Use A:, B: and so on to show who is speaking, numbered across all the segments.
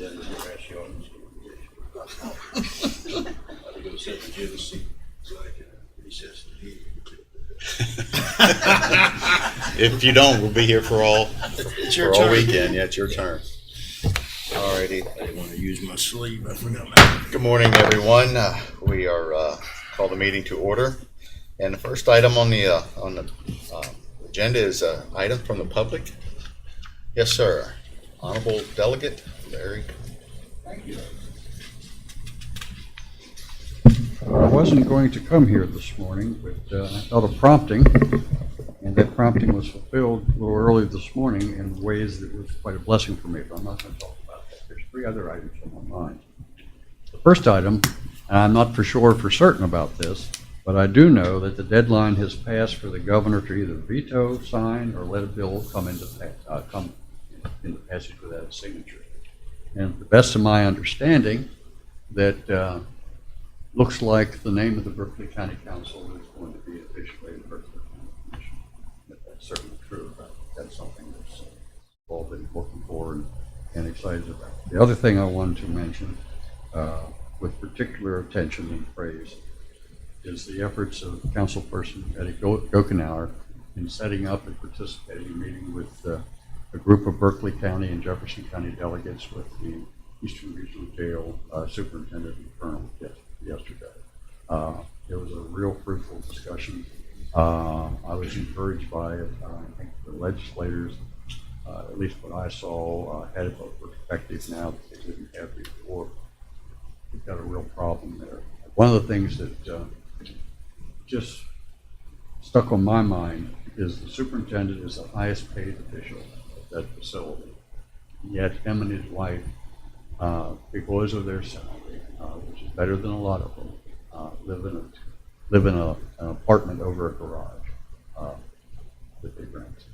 A: superintendent to ask you on this conversation. I'm going to set the agenda seat so I can recess the meeting.
B: If you don't, we'll be here for all
A: turn.
B: weekend. Yeah, it's your turn. Alrighty.
A: I didn't want to use my sleeve. I forgot my.
B: Good morning, everyone. We are call the meeting to order, and the first item on the agenda is an item from the public. Yes, sir. Honorable Delegate Larry.
C: Thank you. I wasn't going to come here this morning, but I felt a prompting, and that prompting was fulfilled a little early this morning in ways that was quite a blessing for me, but I'm not going to talk about that. There's three other items on my mind. The first item, and I'm not for certain about this, but I do know that the deadline has passed for the governor to either veto, sign, or let a bill come into passage without a signature. And to the best of my understanding, that looks like the name of the Berkeley County Council is going to be officially the Berkeley County Commission. If that's certainly true, that's something that's all been looking for and excited about. The other thing I wanted to mention, with particular attention and praise, is the efforts of Councilperson Eddie Gokenauer in setting up and participating in a meeting with a group of Berkeley County and Jefferson County delegates with the Eastern Regional Jail Superintendent and Colonel yesterday. It was a real fruitful discussion. I was encouraged by it. I think the legislators, at least what I saw, had a perspective now that they didn't have before. We've got a real problem there. One of the things that just stuck on my mind is the superintendent is the highest paid official at that facility. Yet him and his wife, because of their salary, which is better than a lot of them, live in an apartment over a garage that they rent.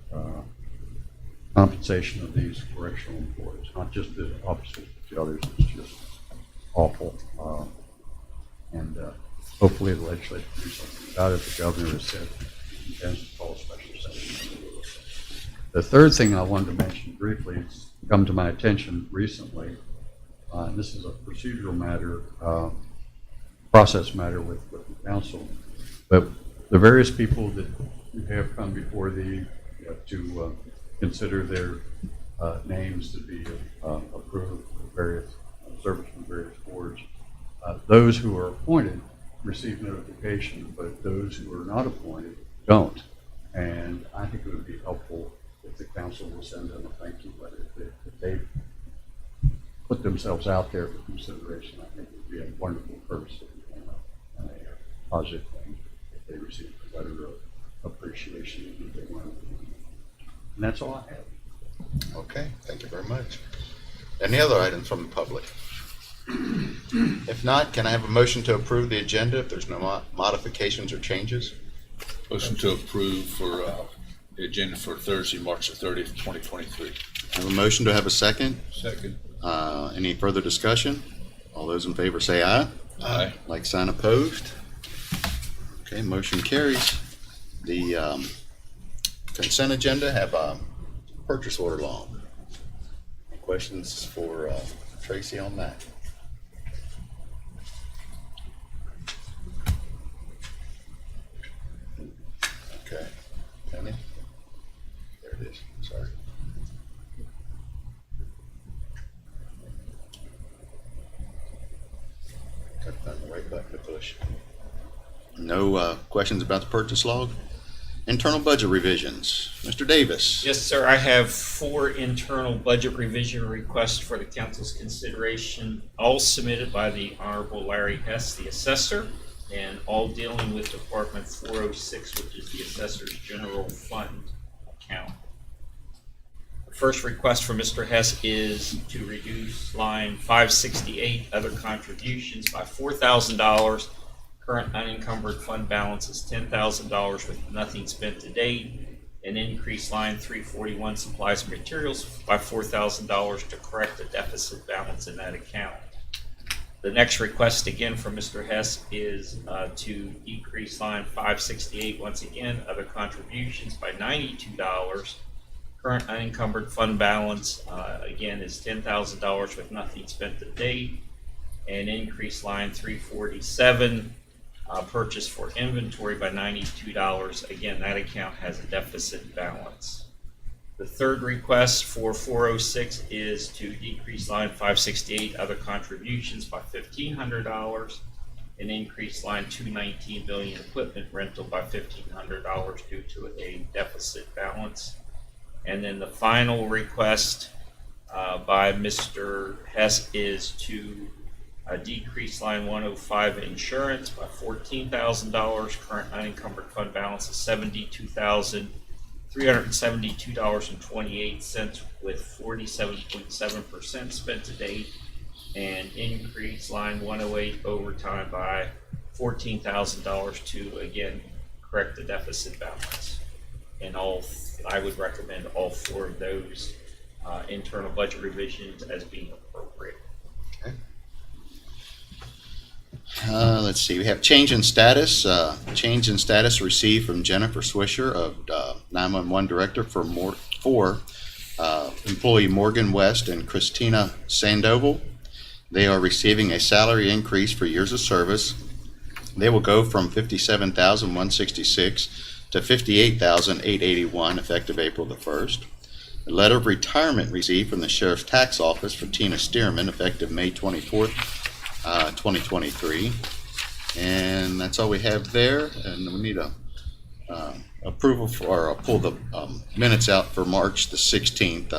C: Compensation of these correctional employees, not just the officers, but the others, is just awful. And hopefully the legislature can do something about it. The governor has said he intends to call a special session. The third thing I wanted to mention briefly has come to my attention recently. And this is a procedural matter, process matter with the council. But the various people that have come before to consider their names to be approved for various service from various boards, those who are appointed receive notification, but those who are not appointed don't. And I think it would be helpful if the council will send them a thank you letter. If they put themselves out there for consideration, I think it would be a wonderful courtesy and a positive thing if they receive a letter of appreciation that they want. And that's all I have.
B: Okay, thank you very much. Any other items from the public? If not, can I have a motion to approve the agenda if there's no modifications or changes?
D: Motion to approve for the agenda for Thursday, March the 30th, 2023.
B: I have a motion to have a second.
D: Second.
B: Any further discussion? All those in favor say aye.
D: Aye.
B: Like sign opposed. Okay, motion carries. The consent agenda have a purchase order long. Any questions for Tracy on that? Okay, Penny? There it is, sorry. Got to find the right button to push. No questions about the purchase log? Internal budget revisions. Mr. Davis.
E: Yes, sir. I have 4 internal budget revision requests for the council's consideration, all submitted by the Honorable Larry Hess, the assessor, and all dealing with Department 406, which is the assessor's general fund account. The first request from Mr. Hess is to reduce line 568, other contributions, by $4,000. Current unencumbered fund balance is $10,000 with nothing spent to date, and increase line 341 supplies and materials by $4,000 to correct the deficit balance in that account. The next request again from Mr. Hess is to decrease line 568 once again, other contributions by $92 Current unencumbered fund balance, again, is $10,000 with nothing spent to date. And increase line 347, purchase for inventory by $92. Again, that account has a deficit balance. The third request for 406 is to decrease line 568, other contributions, by $1,500, and increase line 219, building equipment rental, by $1,500 due to a deficit balance. And then the final request by Mr. Hess is to decrease line 105 insurance by $14,000. Current unencumbered fund balance is $72,372.28 with 47.7% spent to date. And increase line 108 overtime by $14,000 to again correct the deficit balance. And I would recommend all four of those internal budget revisions as being appropriate.
B: Let's see, we have change in status received from Jennifer Swisher of 911 Director for employee Morgan West and Christina Sandoval. They are receiving a salary increase for years of service. They will go from $57,166 to $58,881 effective April the 1st. A letter of retirement received from the Sheriff's Tax Office for Tina Stearman effective May 24th, 2023. And that's all we have there. And we need a approval for, or pull the minutes out for March the 16th.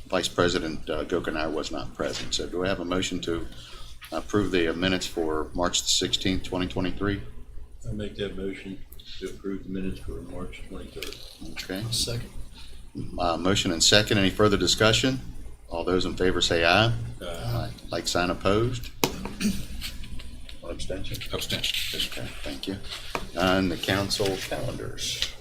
B: Vice President Gokenauer was not present. So do I have a motion to approve the minutes for March the 16th, 2023?
A: I make that motion to approve the minutes for March 23rd.
B: Okay.
A: Second.
B: Motion and second. Any further discussion? All those in favor say aye.
A: Aye.
B: Like sign opposed? One abstention?
D: Abstention. Yes.
B: Okay, thank you. And the council calendars.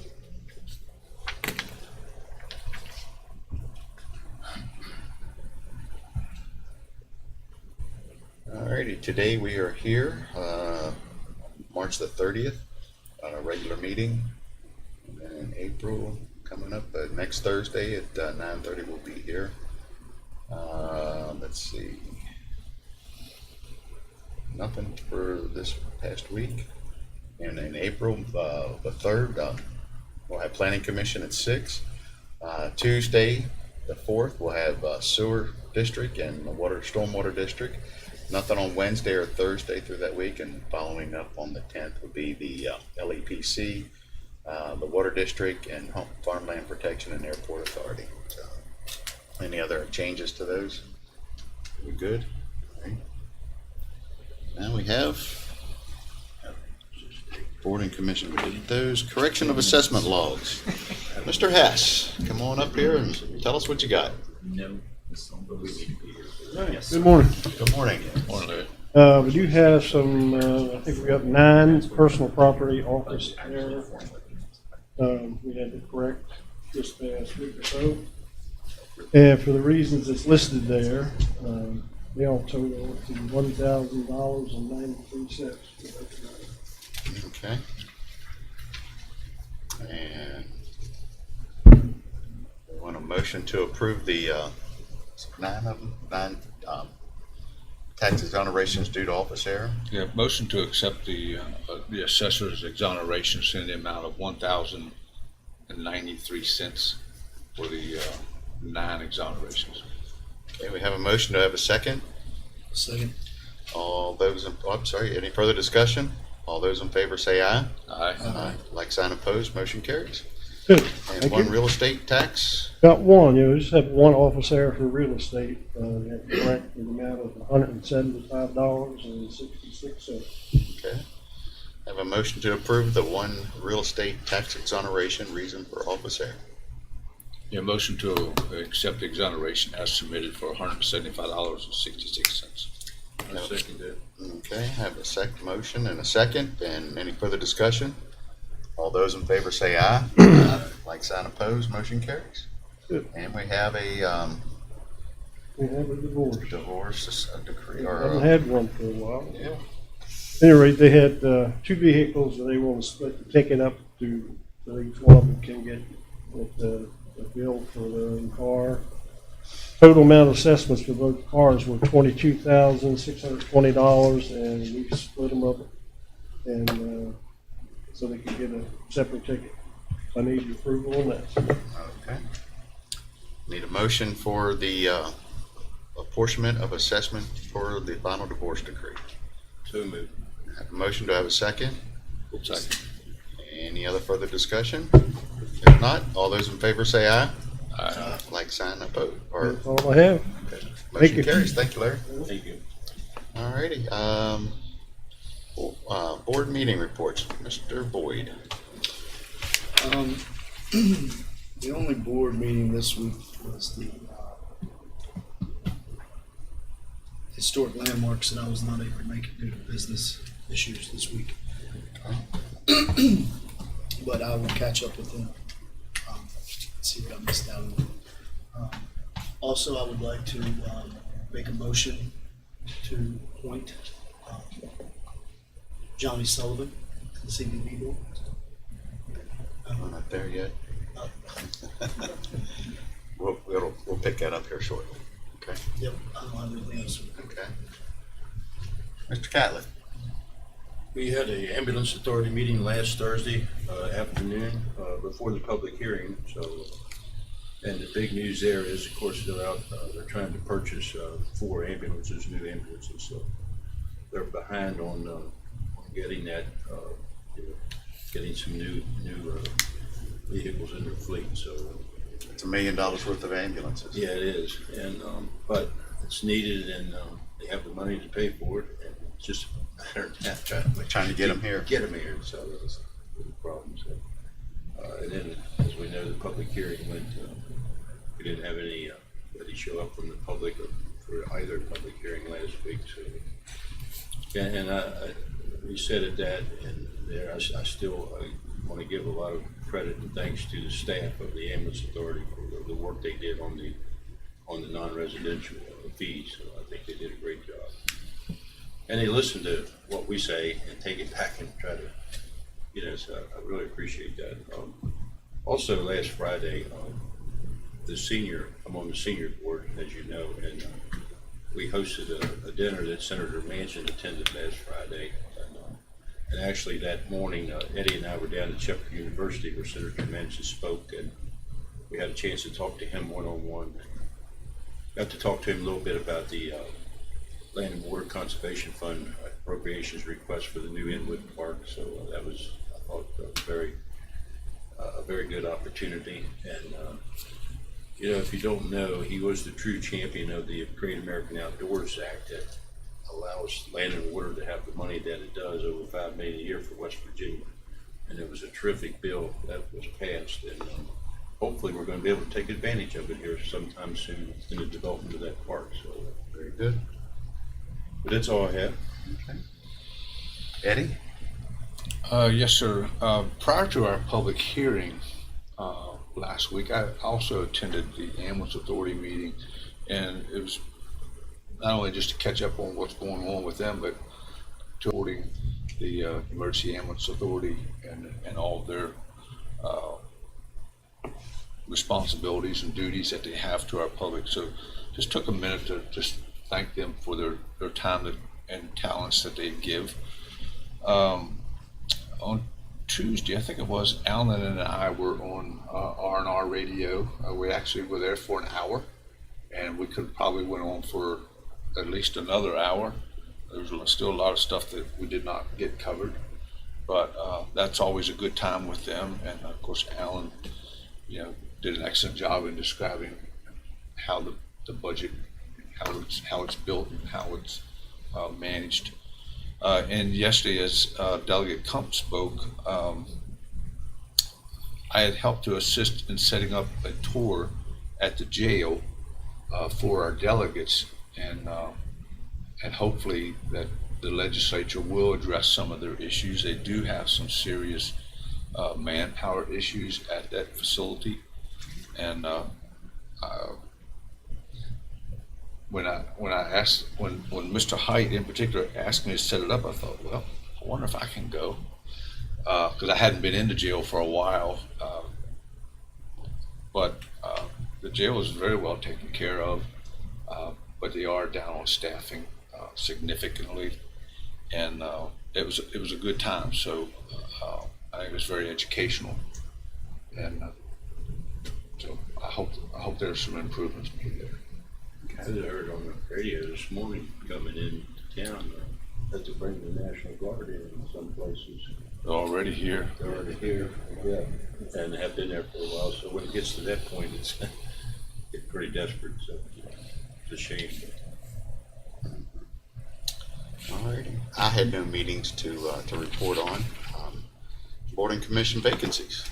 B: Alrighty, today we are here, March the 30th, on a regular meeting. And then in April, coming up next Thursday at 9:30, we'll be here. Let's see. Nothing for this past week. And in April, the 3rd, we'll have Planning Commission at 6. Tuesday, the 4th, we'll have Sewer District and the Stormwater District. Nothing on Wednesday or Thursday through that week, and following up on the 10th would be the LEPC, the Water District, and Farmland Protection and Airport Authority. So, any other changes to those? We good? All right. Now we have Board and Commission. We did those. Correction of assessment logs. Mr. Hess, come on up here and tell us what you got.
E: No, this one, but we need to be here. Yes.
F: Good morning.
B: Good morning.
D: Morning, Larry.
F: We do have some, I think we got 9 personal property office error. We had to correct this past week or so. And for the reasons it's listed there, they all total to $1,000.93.
B: Okay. And we want a motion to approve the 9 tax exonerations due to office error.
D: Yeah, motion to accept the assessor's exonerations in the amount of $1,093 for the 9 exonerations.
B: Okay, we have a motion. Do I have a second?
A: Second.
B: All those, I'm sorry, any further discussion? All those in favor say aye.
D: Aye.
B: Aye. Like sign opposed, motion carries.
F: Good.
B: And
F: Thank
B: one
F: you.
B: real estate tax.
F: Got one, we just have one office error for real estate. We have to correct the amount of $175.66.
B: Okay. Have a motion to approve the one real estate tax exoneration reason for office error.
D: Yeah, motion to accept the exoneration as submitted for $175.66.
A: I second that.
B: Okay, have a second motion and a second, and any further discussion? All those in favor say aye. Like sign opposed, motion carries.
F: Good.
B: And we have a
F: We have a divorce.
B: divorce decree
F: We
B: or
F: haven't had one for a while.
B: yeah.
F: Anyway, they had 2 vehicles and they want to split the ticket up to, so each one of them can get with the bill for the car. Total amount of assessments for both cars were $22,620, and we split them up, and so they could get a separate ticket. I need your approval on that.
B: Okay. Need a motion for the apportionment of assessment for the final divorce decree.
D: So moved.
B: Have a motion, do I have a second?
D: Second.
B: Any other further discussion? If not, all those in favor say aye.
D: Aye.
B: Like sign opposed, or
F: That's all I have.
B: motion
F: you.
B: carries. Thank you, Larry.
D: Thank you.
B: Alrighty, board meeting reports, Mr. Boyd.
A: The only board meeting this week was the historic landmarks, and I was not able to make it due to business issues this week. But I will catch up with them, see what I missed out on. Also, I would like to make a motion to appoint Johnny Sullivan to the CBB board.
B: I'm not there yet. We'll pick that up here shortly. Okay.
A: Yep, I don't have anything else.
B: Okay. Mr. Catlett.
G: We had a ambulance authority meeting last Thursday afternoon before the public hearing. So, and the big news there is, of course, they're trying to purchase 4 ambulances, new ambulances. So they're behind on getting that, getting some new vehicles in their fleet. So
B: It's $1 million worth of ambulances.
G: yeah, it is, and but it's needed, and they have the money to pay for it, and it's just a matter of
B: Trying to get them here.
G: Get them here, so that's the problem. So, and then, as we know, the public hearing went. We didn't have anybody show up from the public for either public hearing last week. So, and we said at that, and there, I still want to give a lot of credit and thanks to the staff of the ambulance authority for the work they did on the non-residential fees. So I think they did a great job. And they listen to what we say and take it back and try to, so I really appreciate that. Also, last Friday, I'm on the senior board, as you know, and we hosted a dinner that Senator Manchin attended last Friday. And actually that morning, Eddie and I were down at Shepherd University where Senator Manchin spoke, and we had a chance to talk to him one-on-one. Got to talk to him a little bit about the Land and Water Conservation Fund appropriations request for the new Inwood Park. So that was, I thought, a very good opportunity. And if you don't know, he was the true champion of the Great American Outdoors Act that allows Land and Water to have the money that it does, over $5 million a year for West Virginia. And it was a terrific bill that was passed, and hopefully we're going to be able to take advantage of it here sometime soon in the development of that park. So
B: Very good.
G: but that's all I have.
B: Okay. Eddie?
D: Yes, sir. Prior to our public hearing last week, I also attended the Ambulance Authority meeting, and it was not only just to catch up on what's going on with them, but to supporting the Emergency Ambulance Authority and all of their responsibilities and duties that they have to our public. So just took a minute to just thank them for their time and talents that they give. On Tuesday, I think it was, Alan and I were on R&R radio. We actually were there for an hour, and we could probably went on for at least another hour. There was still a lot of stuff that we did not get covered, but that's always a good time with them. And of course, Alan, did an excellent job in describing how the budget, how it's built and how it's managed. And yesterday, as Delegate Kump spoke, I had helped to assist in setting up a tour at the jail for our delegates, and hopefully that the legislature will address some of their issues. They do have some serious manpower issues at that facility, and when Mr. Height in particular asked me to set it up, I thought, well, I wonder if I can go, because I hadn't been into jail for a while, but the jail is very well taken care of, but they are down on staffing significantly, and it was a good time. So I think it was very educational, and so I hope there's some improvements made there.
G: I heard on the radio this morning coming in town that to bring the National Guard in some places.
D: They're already here.
G: They're already here, yeah, and have been there for a while. So when it gets to that point, it's getting pretty desperate. So it's a shame.
B: Alrighty. I had no meetings to report on. Board and commission vacancies.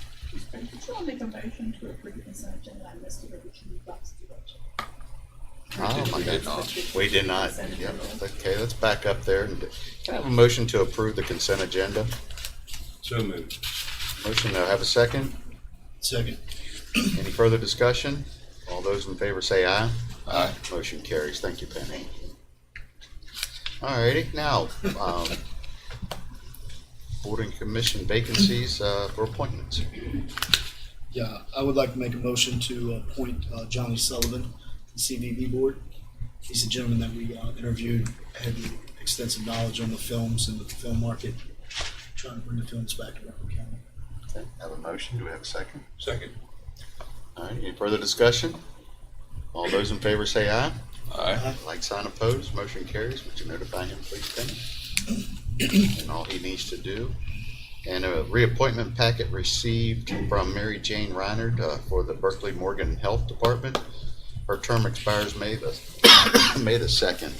H: Could you all make a motion to approve the consent agenda? I missed it, but you got to do it.
B: Oh, my
D: We did
B: goodness.
D: not.
B: We did not.
H: Consent
B: Yep.
H: agenda.
B: Okay, let's back up there. Can I have a motion to approve the consent agenda?
G: So moved.
B: Motion, have a second?
A: Second.
B: Any further discussion? All those in favor say aye.
D: Aye.
B: Motion carries. Thank you, Penny. Alrighty, now, board and commission vacancies for appointments.
A: Yeah, I would like to make a motion to appoint Johnny Sullivan to the CVB board. He's a gentleman that we interviewed, had extensive knowledge on the films and the film market, trying to bring the films back to Berkeley County.
B: Okay, have a motion. Do we have a second?
G: Second.
B: All right, any further discussion? All those in favor say aye.
D: Aye.
B: Like sign opposed, motion carries. Would you notify him, please, Penny? And all he needs to do. And a reappointment packet received from Mary Jane Reinard for the Berkeley Morgan Health Department. Her term expires May the 2nd.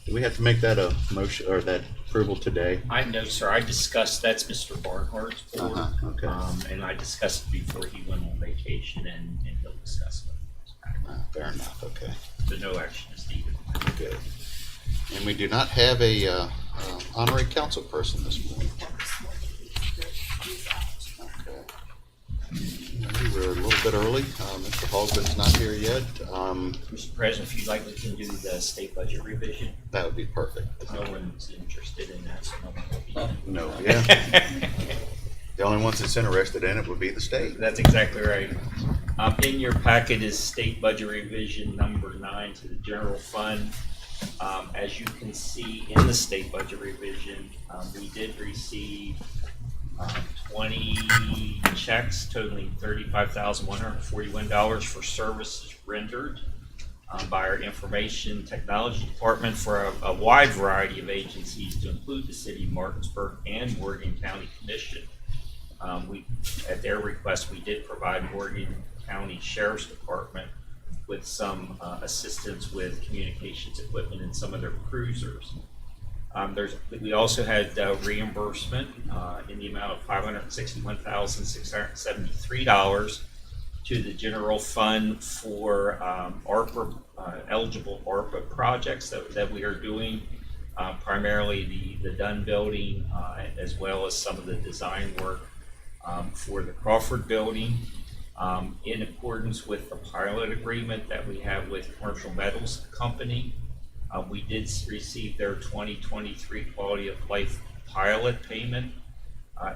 B: Do we have to make that a motion or that approval today?
E: I know, sir, I discussed, that's Mr. Barnhart's board.
B: Okay.
E: And I discussed it before he went on vacation, and he'll discuss it.
B: Fair enough, okay.
E: So no action is needed.
B: Good. And we do not have a honorary council person this morning. Okay. We're a little bit early. Mr. Hogben's not here yet.
E: Mr. President, if you'd like, we can do the state budget revision.
B: That would be perfect.
E: If no one's interested in that, so no one will be.
B: No, yeah. The only ones that's interested in it would be the state.
E: That's exactly right. In your packet is state budget revision number 9 to the general fund. As you can see in the state budget revision, we did receive 20 checks totaling $35,141 for services rendered by our information technology department for a wide variety of agencies, to include the city of Martinsburg and Morgan County Commission. At their request, we did provide Morgan County Sheriff's Department with some assistance with communications equipment and some of their cruisers. We also had reimbursement in the amount of $561,673 to the general fund for ARPA, eligible ARPA projects that we are doing, primarily the Dunn building, as well as some of the design work for the Crawford building. In accordance with the pilot agreement that we have with Commercial Metals Company, we did receive their 2023 Quality of Life pilot payment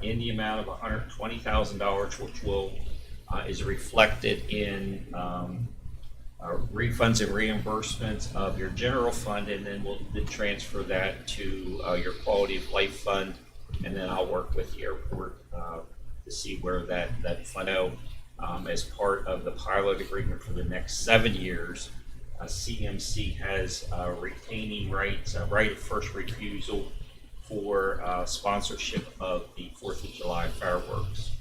E: in the amount of $120,000, which is reflected in refunds and reimbursements of your general fund, and then we'll transfer that to your Quality of Life fund, and then I'll work with the airport to see where that fund as part of the pilot agreement for the next 7 years. CMC has retaining rights, right of first refusal for sponsorship of the 4th of July fireworks.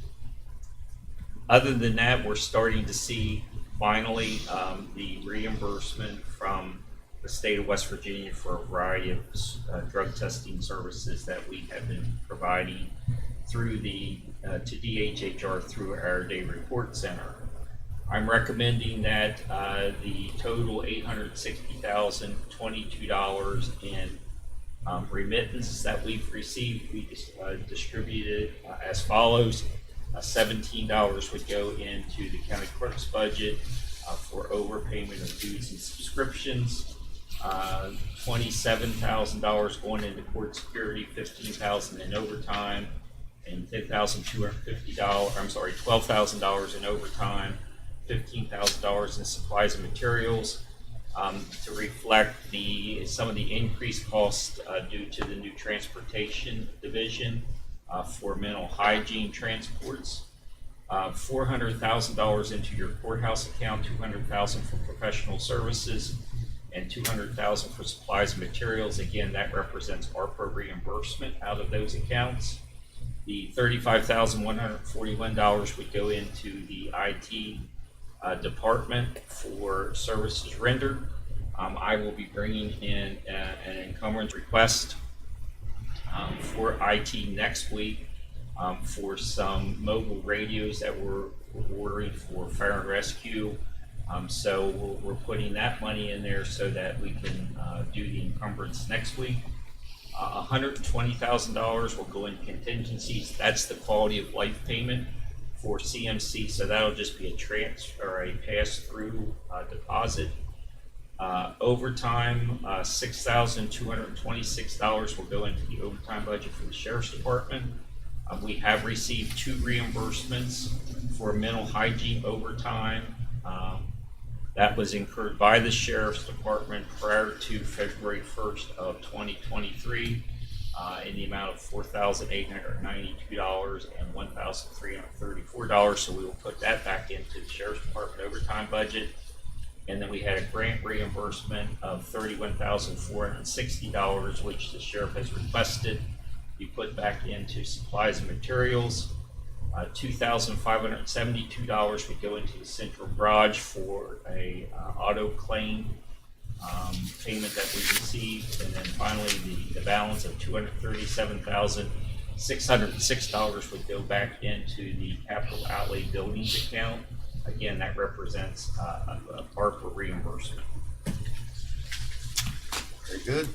E: Other than that, we're starting to see finally the reimbursement from the state of West Virginia for a variety of drug testing services that we have been providing through to DHHR through our Day Report Center. I'm recommending that the total $860,022 in remittances that we've received, we distributed as follows. $17 would go into the county clerk's budget for overpayment of dues and subscriptions, $27,000 going into court security, $15,000 in overtime, and $12,000 in overtime, $15,000 in supplies and materials to reflect some of the increased costs due to the new transportation division for mental hygiene transports. $400,000 into your courthouse account, $200,000 for professional services, and $200,000 for supplies and materials. Again, that represents ARPA reimbursement out of those accounts. The $35,141 would go into the IT department for services rendered. I will be bringing in an encumbrance request for IT next week for some mobile radios that we're ordering for fire and rescue. So we're putting that money in there so that we can do the encumbrance next week. $120,000 will go in contingencies. That's the quality of life payment for CMC. So that'll just be a transfer or a pass-through deposit. Overtime, $6,226 will go into the overtime budget for the sheriff's department. We have received 2 reimbursements for mental hygiene overtime. That was incurred by the sheriff's department prior to February 1st of 2023 in the amount of $4,892 and $1,334. So we will put that back into the sheriff's department overtime budget. And then we had a grant reimbursement of $31,460, which the sheriff has requested be put back into supplies and materials. $2,572 would go into the central garage for a auto claim payment that we received. And then finally, the balance of $237,606 would go back into the capital outlay buildings account. Again, that represents a ARPA reimbursement.
B: Very good.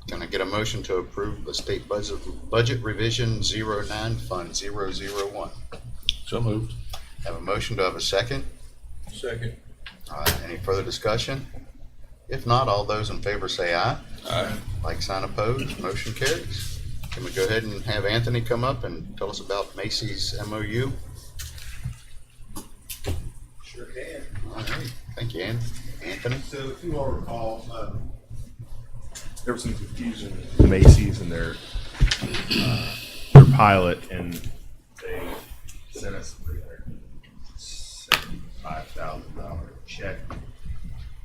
B: Can I get a motion to approve the state budget revision 09 fund 001?
D: So moved.
B: Have a motion, to have a second?
G: Second.
B: Any further discussion? If not, all those in favor say aye.
D: Aye.
B: Like sign opposed, motion carries. Can we go ahead and have Anthony come up and tell us about Macy's MOU?
I: Sure can.
B: All right, thank you, Anthony.
I: So if you all recall, there was some confusion with Macy's and their pilot, and they sent us a $375,000 check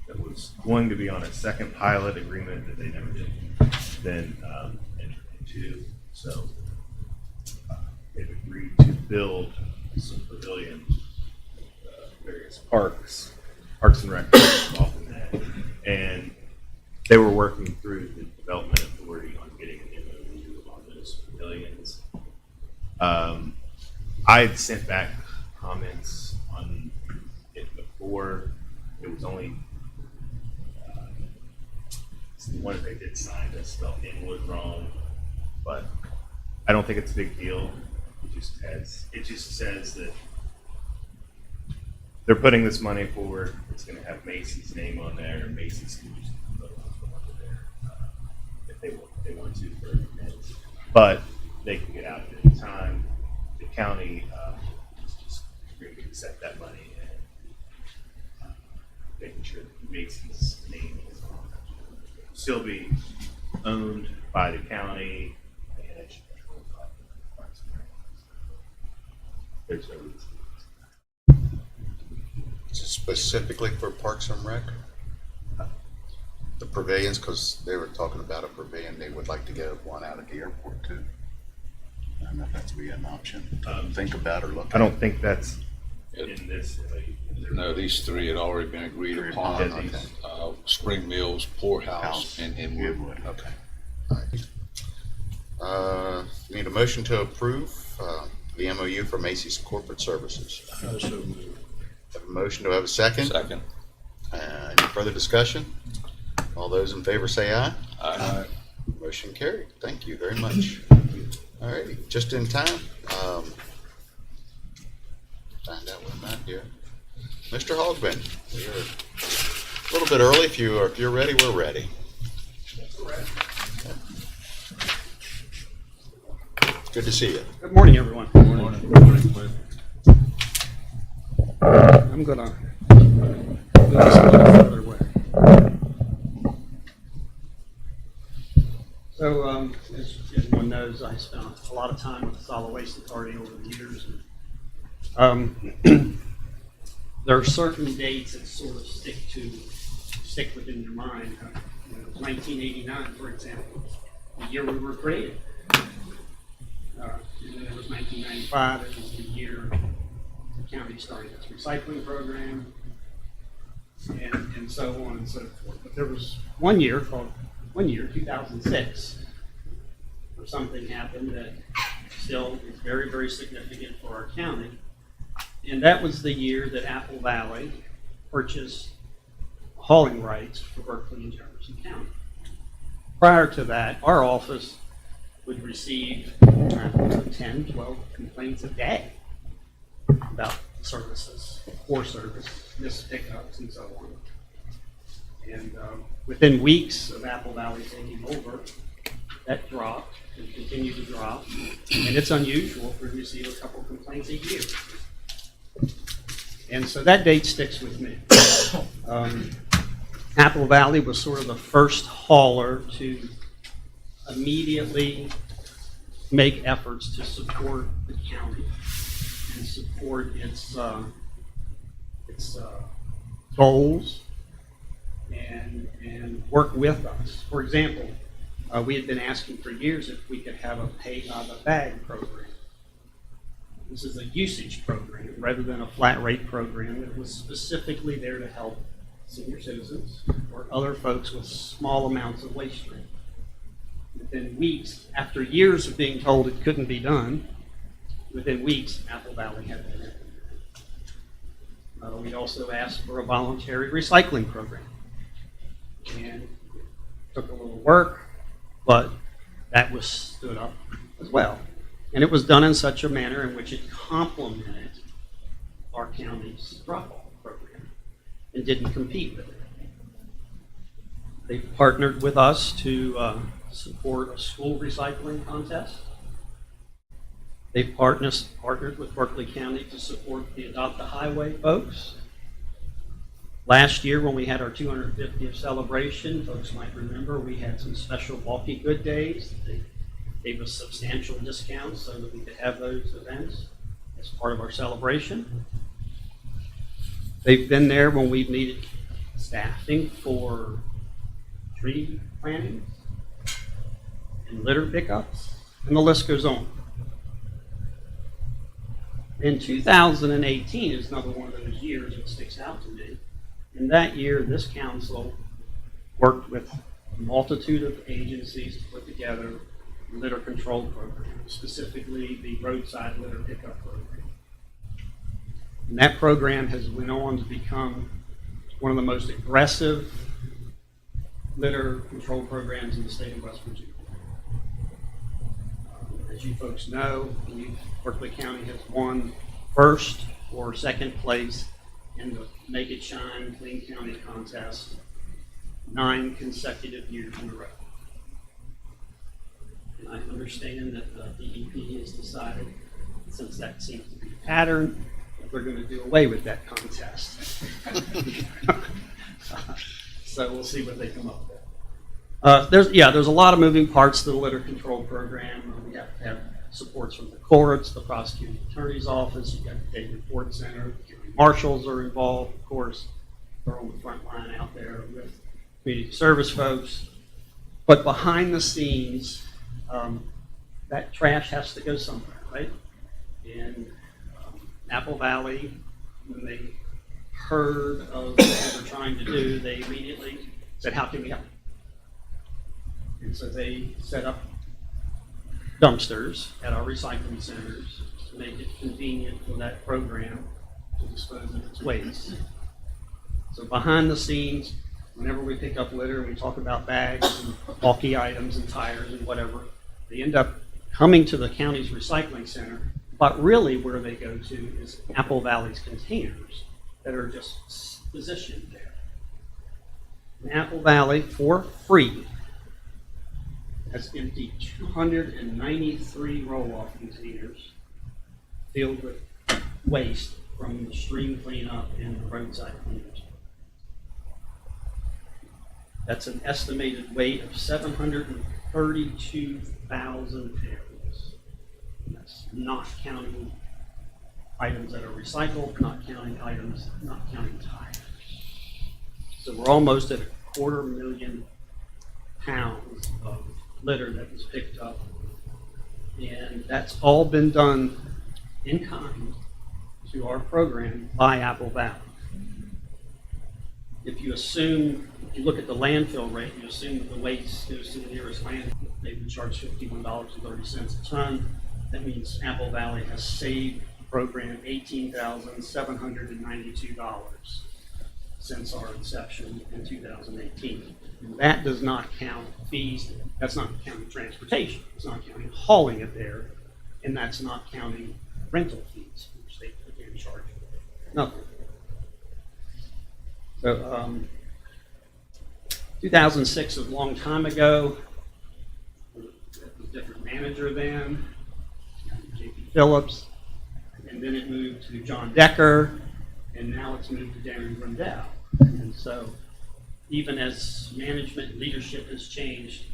I: that was going to be on a second pilot agreement that they never did then enter into. So they've agreed to build some pavilions, various parks and rec involved in that, and they were working through the development authority on getting an MOU on those pavilions. I had sent back comments on it before. It was only the one that they did sign that spelled Inwood wrong, but I don't think it's a big deal. It just says that they're putting this money forward. It's going to have Macy's name on there, and Macy's can use the logo there if they want to for events. But they can get out at any time. The county is just going to accept that money and making sure that Macy's name is on it. Still be owned by the county, managed, controlled by the Parks and Rec. There's no reason.
B: Specifically for Parks and Rec? The pavilions, because they were talking about a pavilion, they would like to get one out at the airport too. I don't know if that's be an option to think about or look at.
I: I don't think that's in this.
D: No, these 3 had already been agreed upon.
B: Okay.
D: Spring Mills, Poorhouse,
B: House
D: and Inwood.
B: Woodwood, okay. All right. Need a motion to approve the MOU for Macy's Corporate Services.
A: So moved.
B: Have a motion, to have a second?
D: Second.
B: Any further discussion? All those in favor say aye.
D: Aye.
B: Motion carried. Thank you very much. All righty, just in time. Find out what I'm at here. Mr. Hogbin, we're a little bit early. If you're ready, we're ready. Good to see you.
J: Good morning, everyone. I'm gonna move this a little further away. So, as everyone knows, I spent a lot of time with the Solid Waste Authority over the years. And, there are certain dates that sort of stick within your mind. 1989, for example, the year we were created. And then there was 1995. It was the year the county started its recycling program, and so on and so forth. But there was one year, 2006, where something happened that still is very, very significant for our county. And that was the year that Apple Valley purchased hauling rights for Berkeley and Jefferson County. Prior to that, our office would receive 10, 12 complaints a day about services, poor service, missed pickups, and so on. And within weeks of Apple Valley taking over, that dropped and continued to drop. And it's unusual for you to receive a couple complaints a year. And so that date sticks with me. Apple Valley was sort of the first hauler to immediately make efforts to support the county and support its goals and work with us. For example, we had been asking for years if we could have a pay by the bag program. This is a usage program rather than a flat rate program that was specifically there to help senior citizens or other folks with small amounts of waste stream. Within weeks, after years of being told it couldn't be done, within weeks, Apple Valley had that. We also asked for a voluntary recycling program. And it took a little work, but that was stood up as well. And it was done in such a manner in which it complemented our county's drop-off program and didn't compete with it. They've partnered with us to support a school recycling contest. They've partnered with Berkeley County to support the Adopt a Highway folks. Last year, when we had our 250th celebration, folks might remember we had some special bulky good days. They gave us substantial discounts so that we could have those events as part of our celebration. They've been there when we've needed staffing for tree plantings and litter pickups, and the list goes on. In 2018 is another one of those years that sticks out to me. In that year, this council worked with a multitude of agencies to put together a litter control program, specifically the roadside litter pickup program. And that program has went on to become one of the most aggressive litter control programs in the state of West Virginia. As you folks know, Berkeley County has won first or second place in the Make It Shine Clean County contest 9 consecutive years in a row. And I understand that the DEP has decided, since that seems to be a pattern, that they're going to do away with that contest. So we'll see what they come up with. There's a lot of moving parts to the litter control program. We have to have supports from the courts, the prosecuting attorney's office. You've got the Data Report Center. The county marshals are involved, of course. They're on the front line out there with community service folks. But behind the scenes, that trash has to go somewhere, right? And Apple Valley, when they heard of what we were trying to do, they immediately said, how can we help? And so they set up dumpsters at our recycling centers to make it convenient for that program to dispose of its waste. So behind the scenes, whenever we pick up litter, we talk about bags and bulky items and tires and whatever, they end up coming to the county's recycling center, but really where they go to is Apple Valley's containers that are just positioned there. And Apple Valley, for free, has emptied 293 roll-off containers filled with waste from the stream cleanup and the roadside cleaners. That's an estimated weight of 732,000 pounds. That's not counting items that are recycled, not counting tires. So we're almost at 250,000 pounds of litter that was picked up. And that's all been done in kind to our program by Apple Valley. If you look at the landfill rate, you assume that the waste goes to the nearest landfill, they would charge $51.30 a ton. That means Apple Valley has saved the program $18,792 since our inception in 2018. And that does not count fees, that's not counting transportation, it's not counting hauling it there, and that's not counting rental fees, which they again charge nothing. So 2006 was a long time ago. It was a different manager then, J.P. Phillips, and then it moved to John Decker, and now it's moved to Darren Grundell. And so even as management leadership has changed,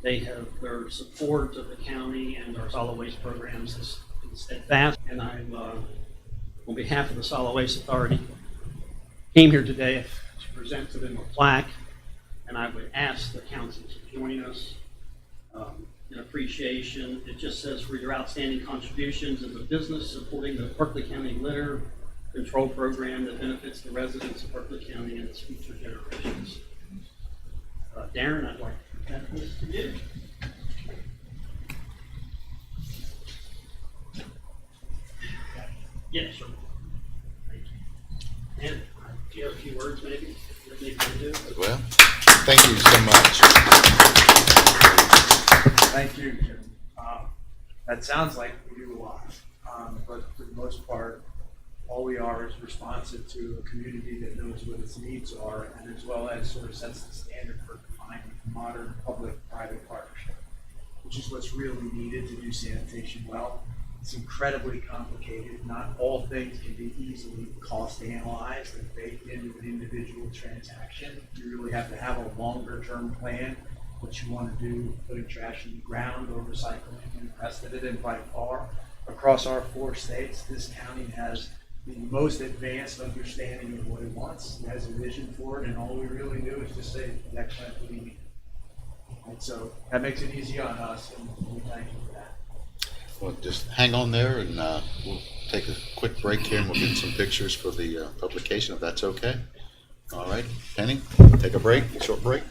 J: their support of the county and our solid waste programs is steadfast. And I'm, on behalf of the Solid Waste Authority, came here today to present to them a plaque, and I would ask the council to join us in appreciation. It just says, for your outstanding contributions as a business supporting the Berkeley County Litter Control Program that benefits the residents of Berkeley County and its future generations. Darren, I'd like to present this to you. Yeah, sure. Thank you. And do you have a few words, maybe?
B: Well, thank you so much.
K: Thank you, Jim. That sounds like we do a lot, but for the most part, all we are is responsive to a community that knows what its needs are, and as well as sort of sets the standard for defining modern public-private partnership, which is what's really needed to do sanitation well. It's incredibly complicated. Not all things can be easily cost analyzed and baked into an individual transaction. You really have to have a longer-term plan, what you want to do, putting trash in the ground or recycling and the rest of it. And by far, across our 4 states, this county has the most advanced understanding of what it wants. It has a vision for it, and all we really do is just say, next time, what do you need? And so that makes it easy on us, and we thank you for that.
B: Well, just hang on there, and we'll take a quick break here, and we'll get some pictures for the publication, if that's okay. All right, Penny, take a break, short break.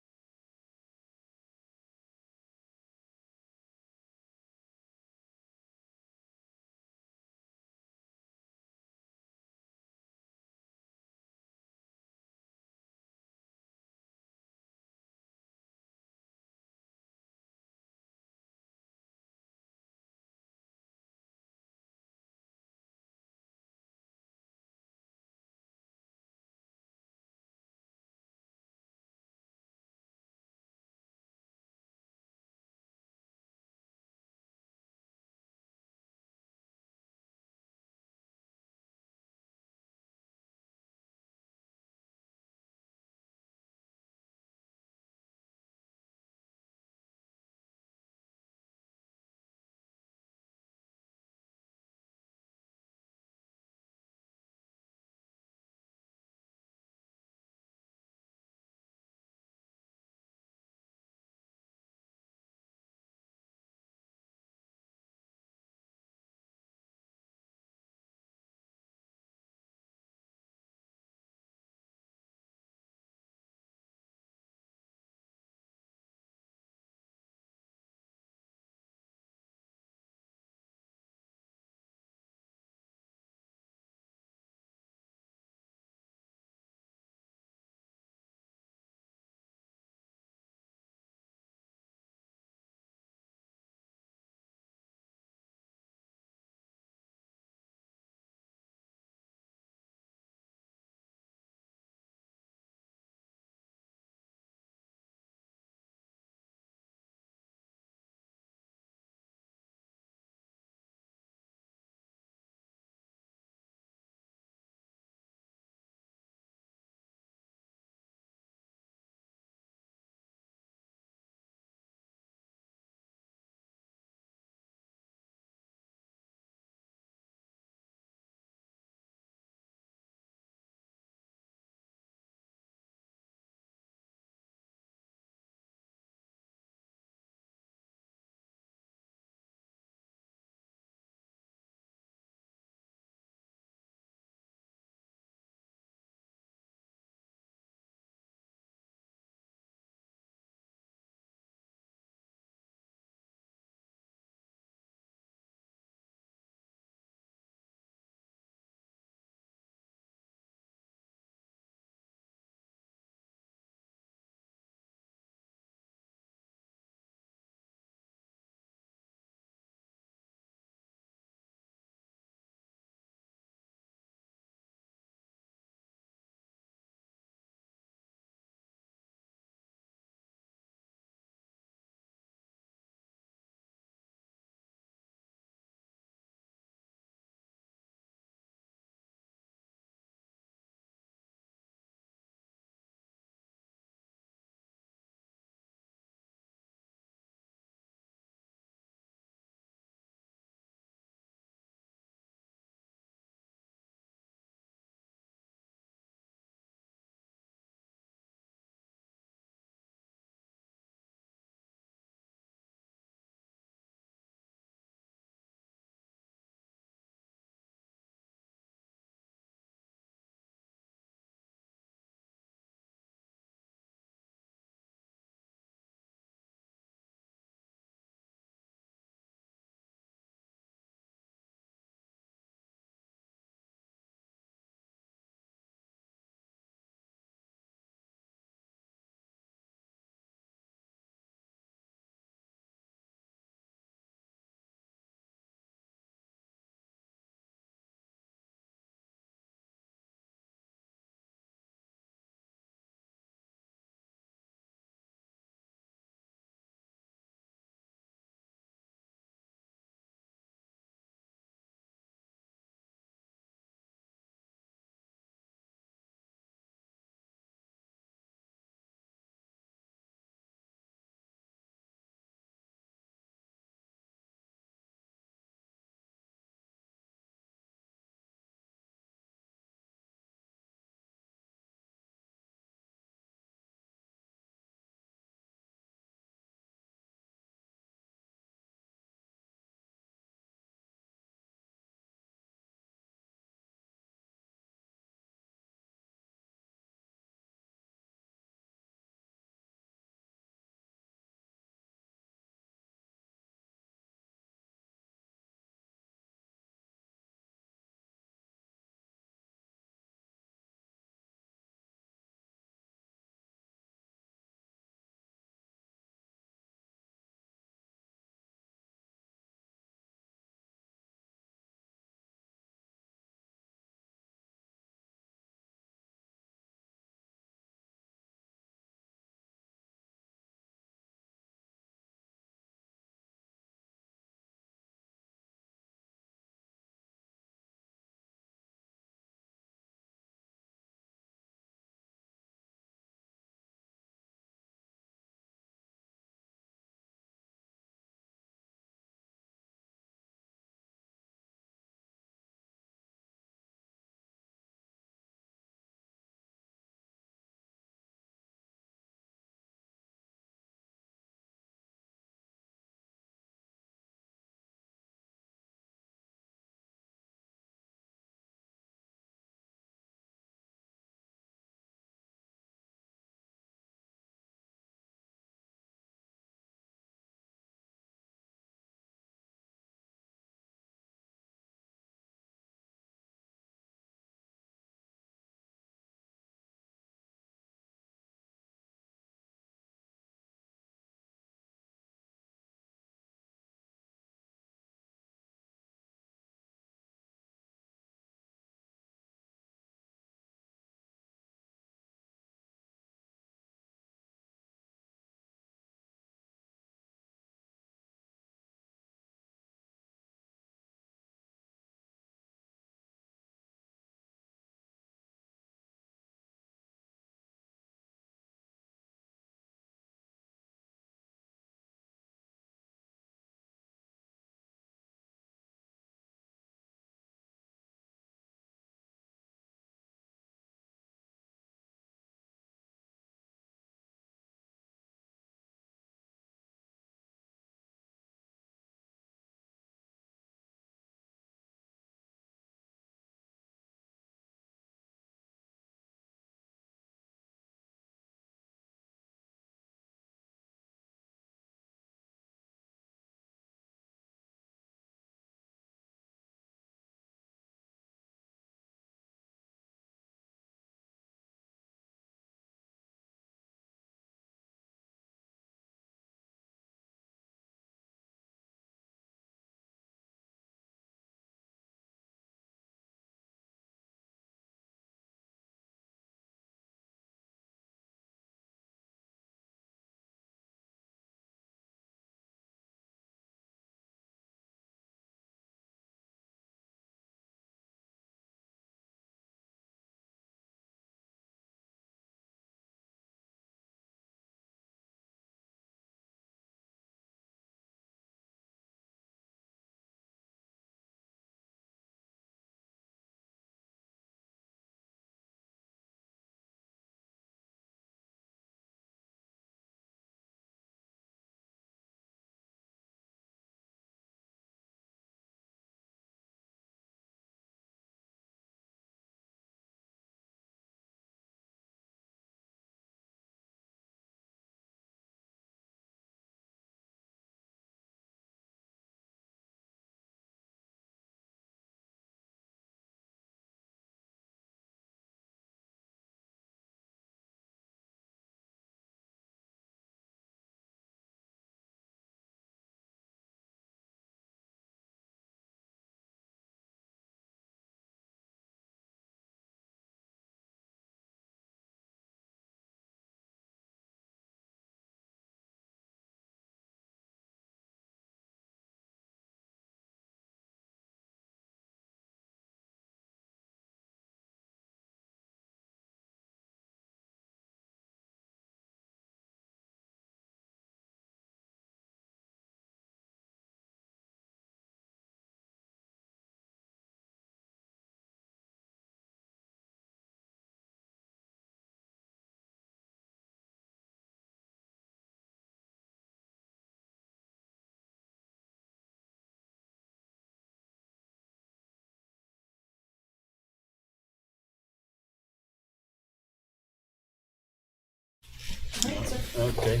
B: Okay,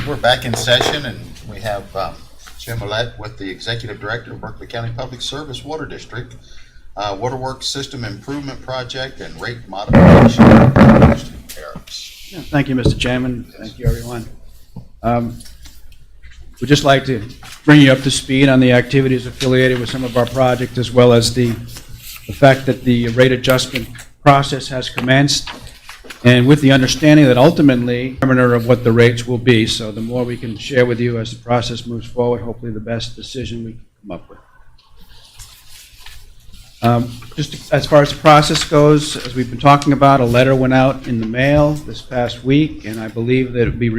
B: we're back in session, and we have Jim Millette with the Executive Director of Berkeley County Public Service Water District, Waterworks System Improvement Project and Rate Modification. Mr. Harris.
L: Yeah, thank you, Mr. Chairman. Thank you, everyone. We'd just like to bring you up to speed on the activities affiliated with some of our projects, as well as the fact that the rate adjustment process has commenced, and with the understanding that ultimately, determiner of what the rates will be. So the more we can share with you as the process moves forward, hopefully the best decision we can come up with. Just as far as the process goes, as we've been talking about, a letter went out in the mail this past week, and I believe that it will be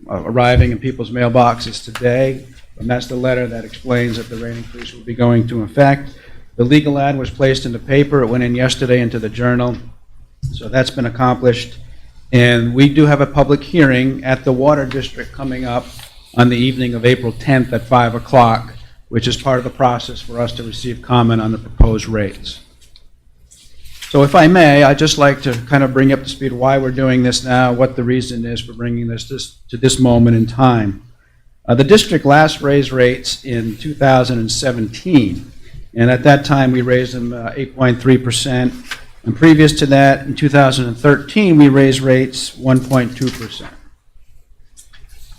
L: arriving in people's mailboxes today. And that's the letter that explains that the rate increase will be going into effect. The legal ad was placed in the paper. It went in yesterday into the Journal. So that's been accomplished. And we do have a public hearing at the Water District coming up on the evening of April 10th at 5 o'clock, which is part of the process for us to receive comment on the proposed rates. So if I may, I'd just like to kind of bring you up to speed why we're doing this now, what the reason is for bringing this to this moment in time. The district last raised rates in 2017, and at that time we raised them 8.3%, and previous to that, in 2013, we raised rates 1.2%.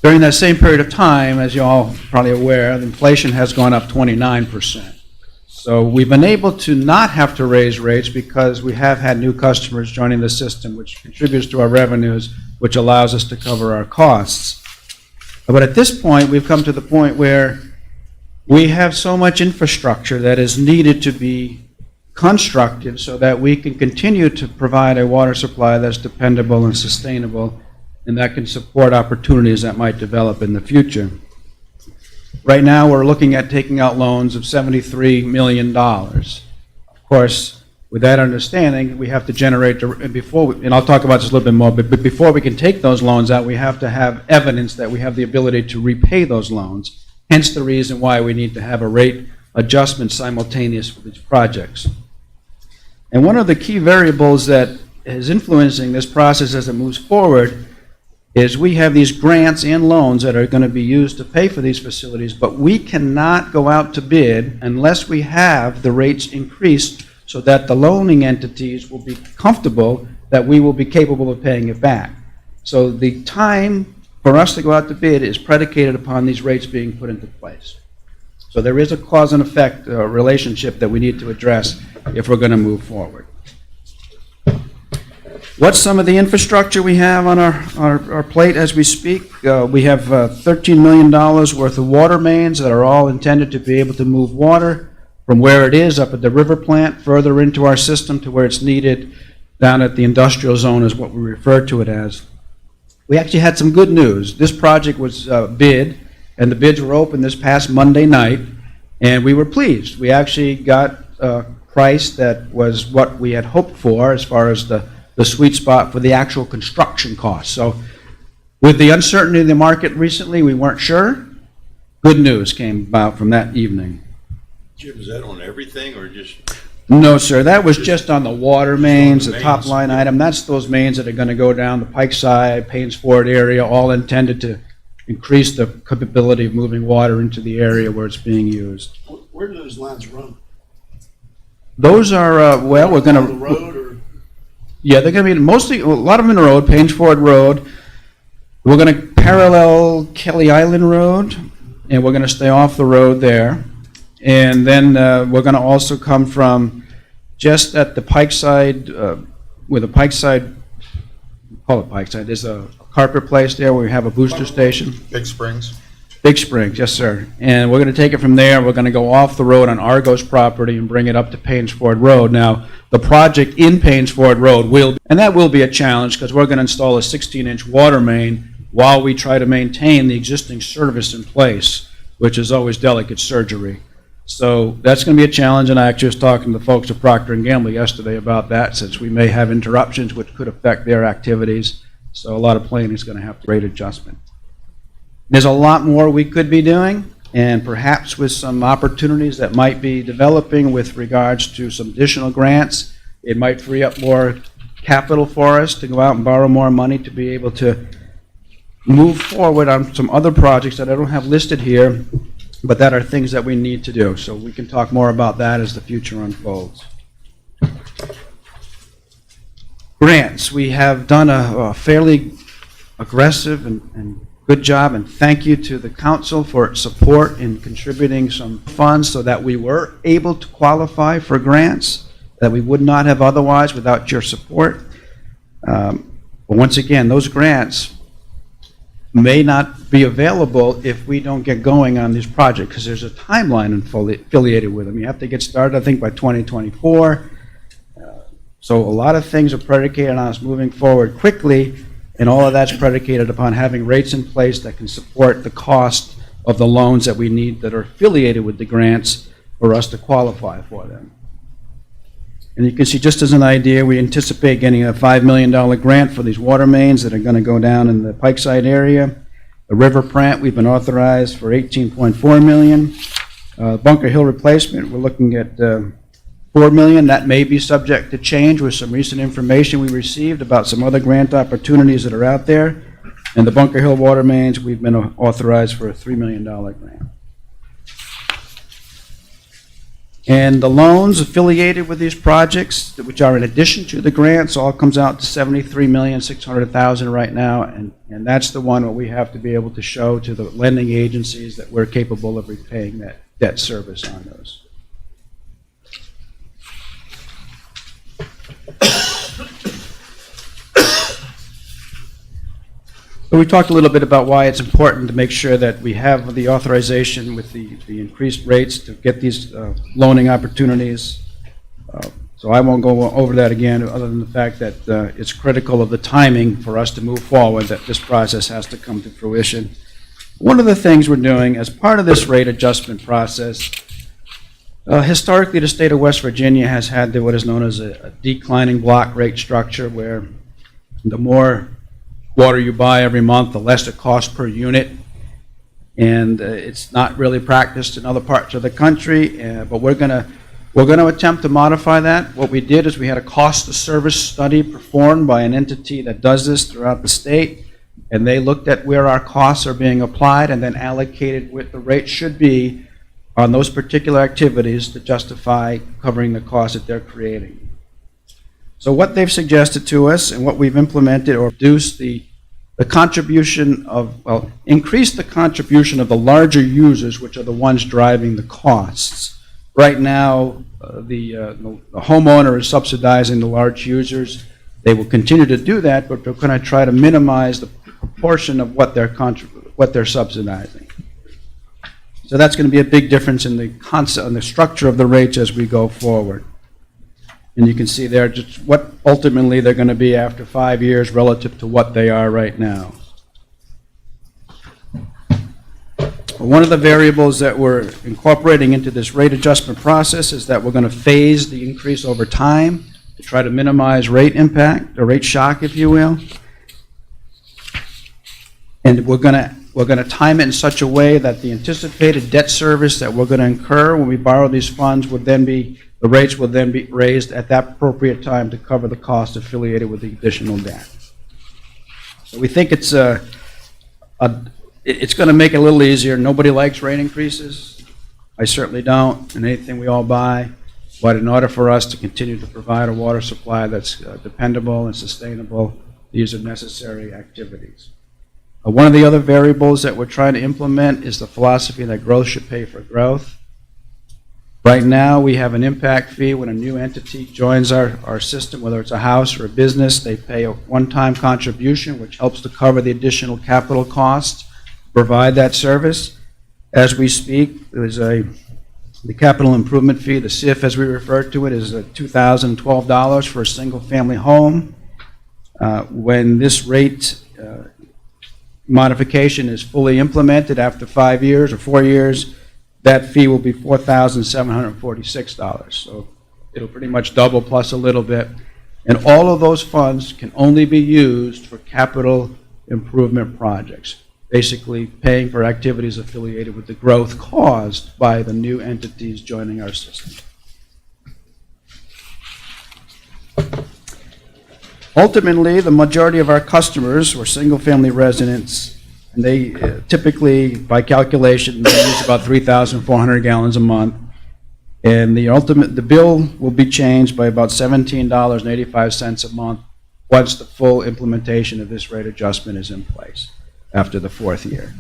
L: During that same period of time, as you all probably aware, the inflation has gone up 29%. So we've been able to not have to raise rates because we have had new customers joining the system, which contributes to our revenues, which allows us to cover our costs. But at this point, we've come to the point where we have so much infrastructure that is needed to be constructed so that we can continue to provide a water supply that's dependable and sustainable, and that can support opportunities that might develop in the future. Right now, we're looking at taking out loans of $73 million. Of course, with that understanding, we have to generate, and I'll talk about this a little bit more, but before we can take those loans out, we have to have evidence that we have the ability to repay those loans, hence the reason why we need to have a rate adjustment simultaneous for these projects. And one of the key variables that is influencing this process as it moves forward is we have these grants and loans that are going to be used to pay for these facilities, but we cannot go out to bid unless we have the rates increased so that the loaning entities will be comfortable that we will be capable of paying it back. So the time for us to go out to bid is predicated upon these rates being put into place. So there is a cause and effect relationship that we need to address if we're going to move forward. What's some of the infrastructure we have on our plate as we speak? We have $13 million worth of water mains that are all intended to be able to move water from where it is up at the river plant further into our system to where it's needed down at the industrial zone is what we refer to it as. We actually had some good news. This project was bid, and the bids were open this past Monday night, and we were pleased. We actually got a price that was what we had hoped for as far as the sweet spot for the actual construction costs. So with the uncertainty in the market recently, we weren't sure. Good news came about from that evening.
G: Jim, is that on everything or just?
L: No, sir, that was just on the water mains,
G: on the
L: the top
G: mains.
L: line item. That's those mains that are going to go down the Pike side, Paynes Ford area, all intended to increase the capability of moving water into the area where it's being used.
A: Where do those lines run?
L: Those are, well, we're going
A: On the
L: to,
A: road or?
L: yeah, they're going to be mostly, a lot of them in the road, Paynes Ford Road. We're going to parallel Kelly Island Road, and we're going to stay off the road there. And then we're going to also come from just at the Pike side, where the Pike side, call it Pike side, there's a carpet place there where we have a booster station.
B: Big Springs.
L: Big Springs, yes, sir. And we're going to take it from there. We're going to go off the road on Argos property and bring it up to Paynes Ford Road. Now, the project in Paynes Ford Road will, and that will be a challenge because we're going to install a 16-inch water main while we try to maintain the existing service in place, which is always delicate surgery. So that's going to be a challenge, and I actually was talking to the folks at Procter & Gamble yesterday about that, since we may have interruptions which could affect their activities. So a lot of planning is going to have to rate adjustment. There's a lot more we could be doing, and perhaps with some opportunities that might be developing with regards to some additional grants, it might free up more capital for us to go out and borrow more money to be able to move forward on some other projects that I don't have listed here, but that are things that we need to do. So we can talk more about that as the future unfolds. Grants. We have done a fairly aggressive and good job, and thank you to the council for its support in contributing some funds so that we were able to qualify for grants that we would not have otherwise without your support. But once again, those grants may not be available if we don't get going on these projects, because there's a timeline affiliated with them. You have to get started, I think, by 2024. So a lot of things are predicated on us moving forward quickly, and all of that's predicated upon having rates in place that can support the cost of the loans that we need that are affiliated with the grants for us to qualify for them. And you can see, just as an idea, we anticipate getting a $5 million grant for these water mains that are going to go down in the Pikeside area. The river plant, we've been authorized for $18.4 million. Bunker Hill replacement, we're looking at $4 million. That may be subject to change with some recent information we received about some other grant opportunities that are out there. And the Bunker Hill water mains, we've been authorized for a $3 million grant. And the loans affiliated with these projects, which are in addition to the grants, all comes out to $73,600,000 right now, and that's the one where we have to be able to show to the lending agencies that we're capable of repaying that debt service on those. So we talked a little bit about why it's important to make sure that we have the authorization with the increased rates to get these loaning opportunities. So I won't go over that again, other than the fact that it's critical of the timing for us to move forward, that this process has to come to fruition. One of the things we're doing as part of this rate adjustment process, historically the state of West Virginia has had what is known as a declining block rate structure, where the more water you buy every month, the less it costs per unit. And it's not really practiced in other parts of the country, but we're going to attempt to modify that. What we did is we had a cost of service study performed by an entity that does this throughout the state, and they looked at where our costs are being applied and then allocated what the rate should be on those particular activities to justify covering the cost that they're creating. So what they've suggested to us and what we've implemented, or reduce the contribution of, well, increase the contribution of the larger users, which are the ones driving the costs. Right now, the homeowner is subsidizing the large users. They will continue to do that, but they're going to try to minimize the proportion of what they're subsidizing. So that's going to be a big difference in the concept and the structure of the rates as we go forward. And you can see there just what ultimately they're going to be after 5 years relative to what they are right now. One of the variables that we're incorporating into this rate adjustment process is that we're going to phase the increase over time to try to minimize rate impact, or rate shock, if you will. And we're going to time it in such a way that the anticipated debt service that we're going to incur when we borrow these funds would then be, the rates will then be raised at that appropriate time to cover the cost affiliated with the additional debt. So we think it's it's going to make it a little easier. Nobody likes rate increases. I certainly don't, and anything we all buy. But in order for us to continue to provide a water supply that's dependable and sustainable, these are necessary activities. One of the other variables that we're trying to implement is the philosophy that growth should pay for growth. Right now, we have an impact fee when a new entity joins our system, whether it's a house or a business. They pay a one-time contribution, which helps to cover the additional capital costs to provide that service. As we speak, there's the capital improvement fee, the CIF as we refer to it, is $2,012 for a single-family home. When this rate modification is fully implemented after 5 years or 4 years, that fee will be $4,746. So it'll pretty much double plus a little bit. And all of those funds can only be used for capital improvement projects, basically paying for activities affiliated with the growth caused by the new entities joining our system. Ultimately, the majority of our customers were single-family residents, and they typically, by calculation, they use about 3,400 gallons a month. And the bill will be changed by about $17.85 a month once the full implementation of this rate adjustment is in place after the fourth year.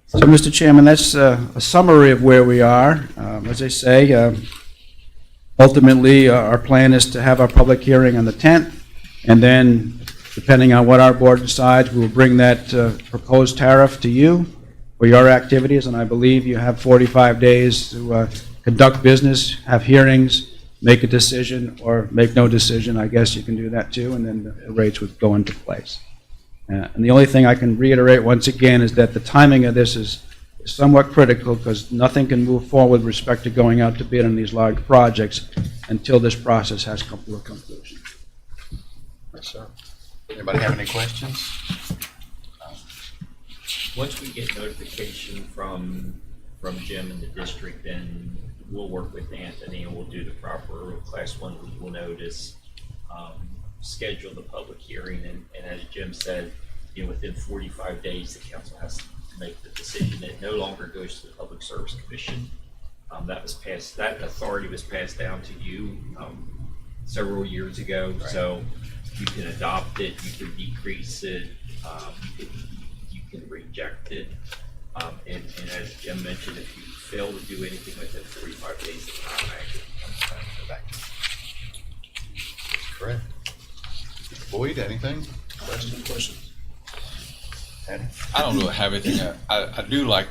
L: So, Mr. Chairman, that's a summary of where we are. As I say, ultimately, our plan is to have our public hearing on the 10th, and then, depending on what our board decides, we will bring that proposed tariff to you for your activities, and I believe you have 45 days to conduct business, have hearings, make a decision, or make no decision. I guess you can do that too, and then the rates would go into place. And the only thing I can reiterate once again is that the timing of this is somewhat critical because nothing can move forward with respect to going out to bid on these large projects until this process has come to a conclusion.
B: Yes, sir. Anybody have any questions?
E: Once we get notification from Jim and the district, then we'll work with Anthony and we'll do the proper Class 1 legal notice, schedule the public hearing, and as Jim said, within 45 days, the council has to make the decision. It no longer goes to the Public Service Commission. That authority was passed down to you several years ago, right. So you can adopt it, you can decrease it, you can reject it, and as Jim mentioned, if you fail to do anything within 45 days, the time action comes back.
B: Correct. Boyd, anything?
A: Question.
B: Eddie?
D: I don't really have anything. I do like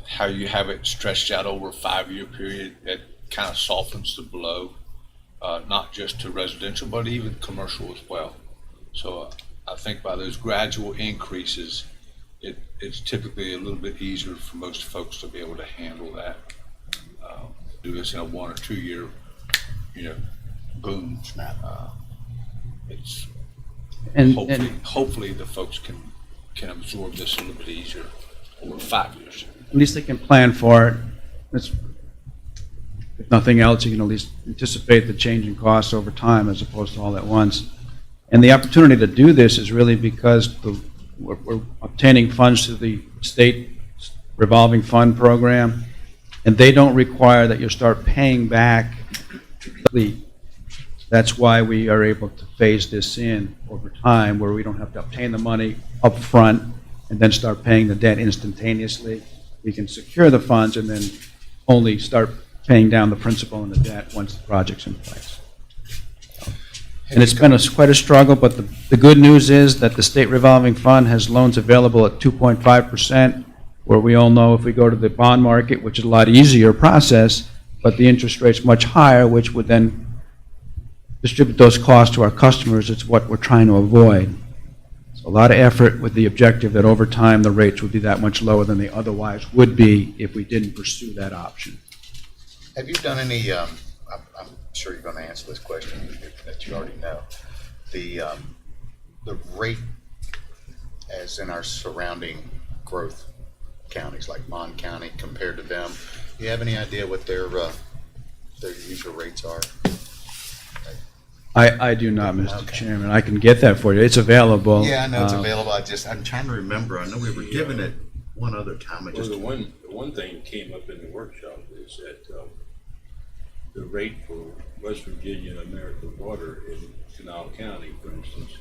D: how you have it stretched out over a 5-year period. It kind of softens the blow, not just to residential, but even commercial as well. So I think by those gradual increases, it's typically a little bit easier for most folks to be able to handle that. Do this in a 1 or 2 year, boom. It's hopefully the folks can absorb this a little bit easier over 5 years.
L: At least they can plan for it. If nothing else, you can at least anticipate the change in costs over time as opposed to all at once. And the opportunity to do this is really because we're obtaining funds through the state revolving fund program, and they don't require that you start paying back the. That's why we are able to phase this in over time, where we don't have to obtain the money up front and then start paying the debt instantaneously. We can secure the funds and then only start paying down the principal and the debt once the project's in place. And it's been quite a struggle, but the good news is that the state revolving fund has loans available at 2.5%, where we all know if we go to the bond market, which is a lot easier process, but the interest rate's much higher, which would then distribute those costs to our customers. It's what we're trying to avoid. So a lot of effort with the objective that over time the rates would be that much lower than they otherwise would be if we didn't pursue that option.
B: Have you done any, I'm sure you're going to answer this question that you already know, the rate as in our surrounding growth counties like Mon County compared to them, do you have any idea what their user rates are?
L: I do not, Mr. Chairman. I can get that for you. It's available.
B: Yeah, I know it's available. I'm trying to remember. I know we were given it one other time.
G: The one thing that came up in the workshop is that the rate for West Virginia and American Water in Canal County, for instance,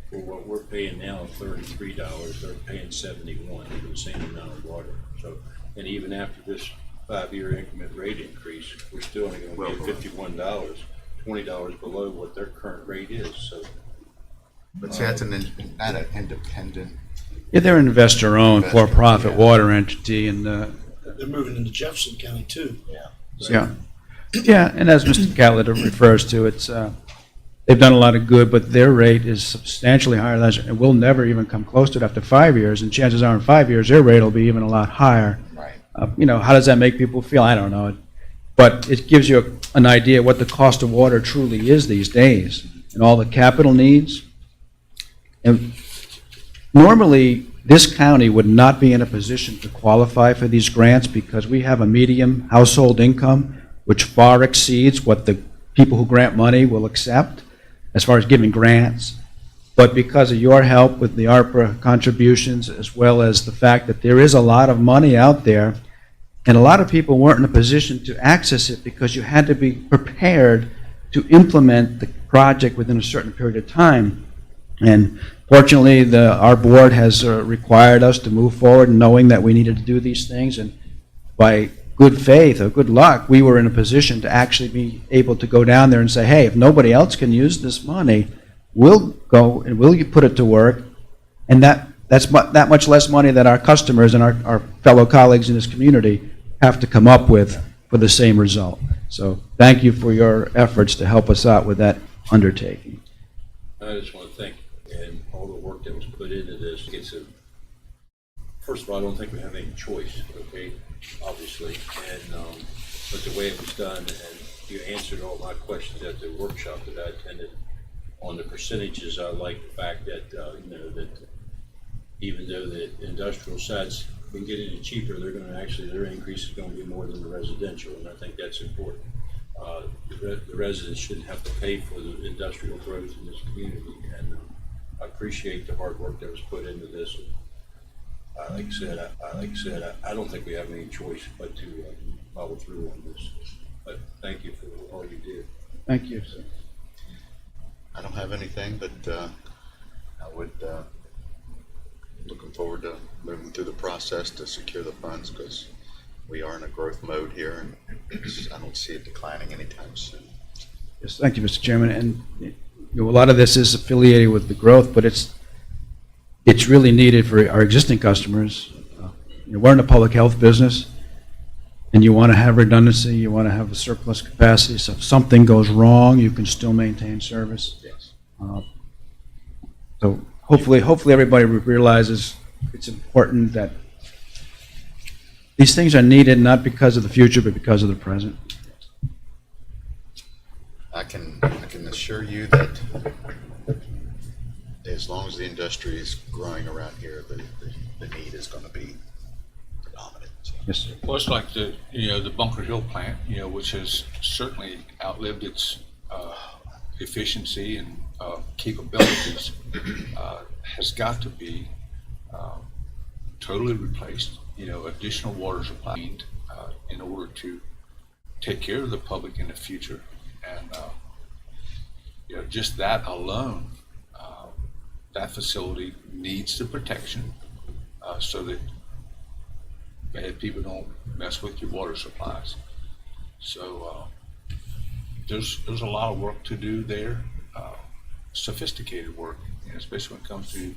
G: for what we're paying now, $33, they're paying $71 for the same amount of water. So, and even after this 5-year increment rate increase, we're still only going to get $51. $20 below what their current rate is. So,
B: but see, that's not an independent.
L: Yeah, they're an investor-owned, for-profit water entity, and
A: They're moving into Jefferson County too.
L: yeah, and as Mr. Catlett refers to, it's they've done a lot of good, but their rate is substantially higher than ours, and we'll never even come close to it after 5 years. And chances are, in 5 years, their rate will be even a lot higher.
B: Right.
L: How does that make people feel? I don't know. But it gives you an idea what the cost of water truly is these days and all the capital needs. And normally, this county would not be in a position to qualify for these grants because we have a medium household income which far exceeds what the people who grant money will accept. as far as giving grants. But because of your help with the ARPA contributions, as well as the fact that there is a lot of money out there, and a lot of people weren't in a position to access it because you had to be prepared to implement the project within a certain period of time. And fortunately, our board has required us to move forward knowing that we needed to do these things. And by good faith or good luck, we were in a position to actually be able to go down there and say, hey, if nobody else can use this money, we'll go and we'll put it to work. And that's that much less money that our customers and our fellow colleagues in this community have to come up with for the same result. So thank you for your efforts to help us out with that undertaking.
G: I just want to thank and all the work that was put into this. First of all, I don't think we have any choice, okay, obviously, and but the way it was done, and you answered all my questions at the workshop that I attended on the percentages. I like the fact that that even though the industrial side's been getting it cheaper, they're going to their increase is going to be more than the residential, and I think that's important. The residents shouldn't have to pay for the industrial growth in this community, and I appreciate the hard work that was put into this. Like I said, I don't think we have any choice but to follow through on this. But thank you for all you did.
L: Thank you, sir.
B: I don't have anything, but I would looking forward to moving through the process to secure the funds, because we are in a growth mode here, and I don't see it declining anytime soon.
L: Yes, thank you, Mr. Chairman. And a lot of this is affiliated with the growth, but it's really needed for our existing customers. We're in the public health business, and you want to have redundancy, you want to have a surplus capacity, so if something goes wrong, you can still maintain service.
B: Yes.
L: So hopefully everybody realizes it's important that these things are needed not because of the future, but because of the present.
B: I can assure you that as long as the industry is growing around here, the need is going to be predominant. So.
L: Yes, sir.
D: Well, it's like the Bunker Hill plant, which has certainly outlived its efficiency and capabilities, has got to be totally replaced. Additional water supply in order to take care of the public in the future, and just that alone, that facility needs the protection so that bad people don't mess with your water supplies. So there's a lot of work to do there, sophisticated work, especially when it comes to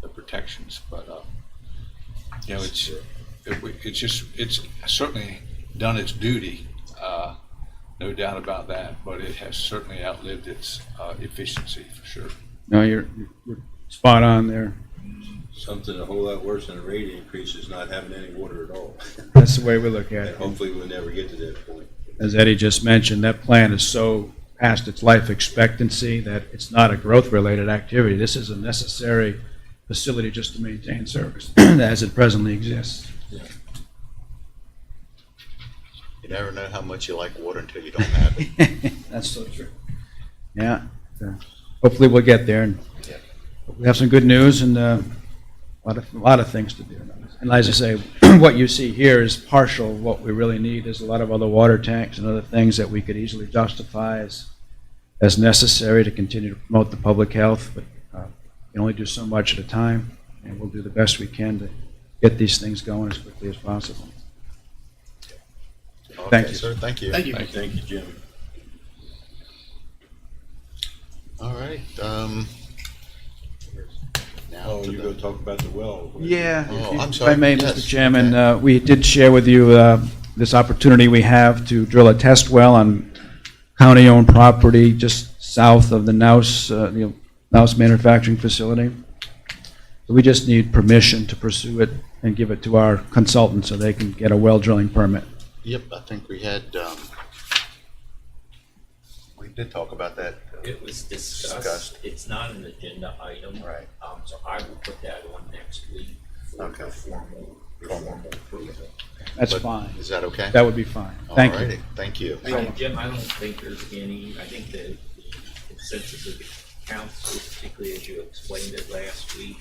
D: the protections. But it's certainly done its duty, no doubt about that. But it has certainly outlived its efficiency for sure.
L: No, you're spot on there.
G: Something a whole lot worse than a rate increase is not having any water at all.
L: That's the way we look at
G: And
L: it.
G: hopefully we'll never get to that point.
L: As Eddie just mentioned, that plant is so past its life expectancy that it's not a growth-related activity. This is a necessary facility just to maintain service as it presently exists.
B: You never know how much you like water until you don't have it.
L: That's so true. Yeah. Hopefully we'll get there, and
B: Yeah.
L: we have some good news and a lot of things to do. And as I say, what you see here is partial. What we really need is a lot of other water tanks and other things that we could easily justify as necessary to continue to promote the public health. But we can only do so much at a time, and we'll do the best we can to get these things going as quickly as possible.
B: Okay,
L: Thank you.
B: sir. Thank you.
A: Thank you.
G: Thank you, Jim.
B: All right. Now
G: Oh,
B: to
G: you're
B: the-
G: going to talk about the well.
L: Yeah,
B: Oh, I'm
L: if
B: sorry.
L: I may,
B: Yes,
L: Mr. Chairman,
B: okay.
L: we did share with you this opportunity we have to drill a test well on county-owned property just south of the Naus manufacturing facility. So we just need permission to pursue it and give it to our consultant so they can get a well drilling permit.
B: Yep, I think we had, we did talk about that.
E: It was discussed.
B: Discussed.
E: It's not an agenda item.
B: Right.
E: So I will put that on next week for
B: Okay.
E: the formal approval.
L: That's
B: But
L: fine.
B: Is that okay?
L: That would be fine. Thank you.
B: Alrighty, thank you.
E: So Jim, I don't think there's any, I think that the consensus of the council, particularly as you explained it last week,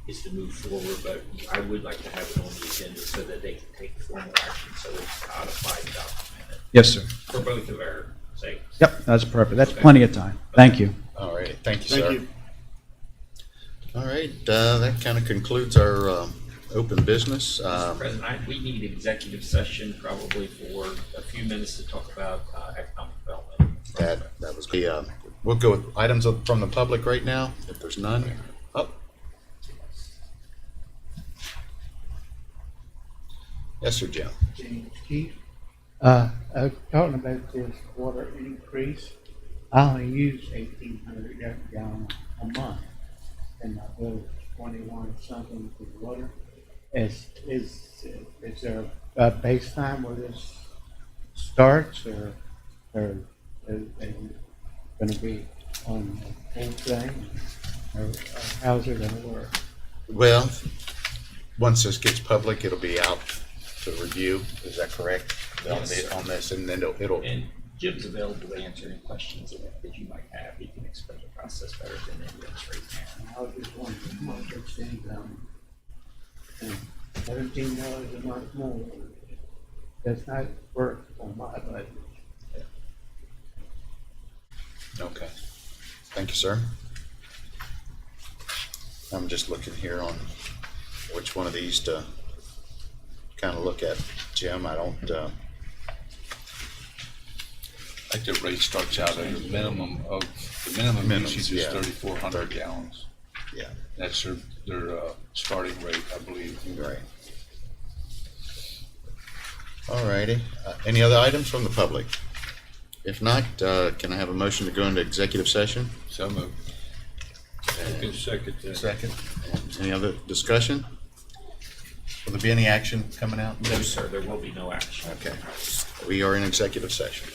E: is to move forward, but I would like to have it on the agenda so that they can take formal action, so it's codified, documented,
L: Yes, sir.
E: for both of our sakes.
L: Yep, that's perfect. That's
E: Okay.
L: plenty of time. Thank you.
B: All right, thank you,
A: Thank
B: sir.
A: you.
B: All right, that kind of concludes our open business.
E: Mr. President, we need executive session probably for a few minutes to talk about economic development.
B: That was the, we'll go with items from the public right now, if there's none. Oh. Yes, sir, Jim.
M: James Keith. Talking about this water increase, I only use 1,800 gallons a month, and my bill is 21 something for water. Is there a base time where this starts, or are they going to be on the whole thing, or how's it going to work?
B: Well, once this gets public, it'll be out to review. Is that correct?
E: Yes, sir.
B: On this, and then it'll.
E: And Jim's available to answer any questions that you might have. He can explain the process better than anyone right now.
M: I was just wondering, how much it's income, and $17 a month more, does not work on my budget.
B: Okay. Thank you, sir. I'm just looking here on which one of these to kind of look at. Jim, I don't,
D: I think the rate starts out at a minimum of, the minimum
B: Minimums,
D: usage is
B: yeah.
D: 3,400 gallons.
B: yeah,
D: That's their starting rate, I believe.
B: right. All righty. Any other items from the public? If not, can I have a motion to go into executive session?
D: So moved.
G: Second, second,
B: Second. Any other discussion? Will there be any action coming out?
E: No, sir, there will be no action.
B: Okay. We are in executive session.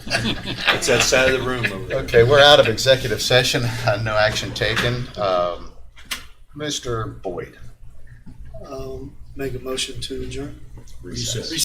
A: It's that side of the room over there.
B: Okay, we're out of executive session, no action taken. Mr. Boyd.
A: Make a motion to adjourn.
B: Recess.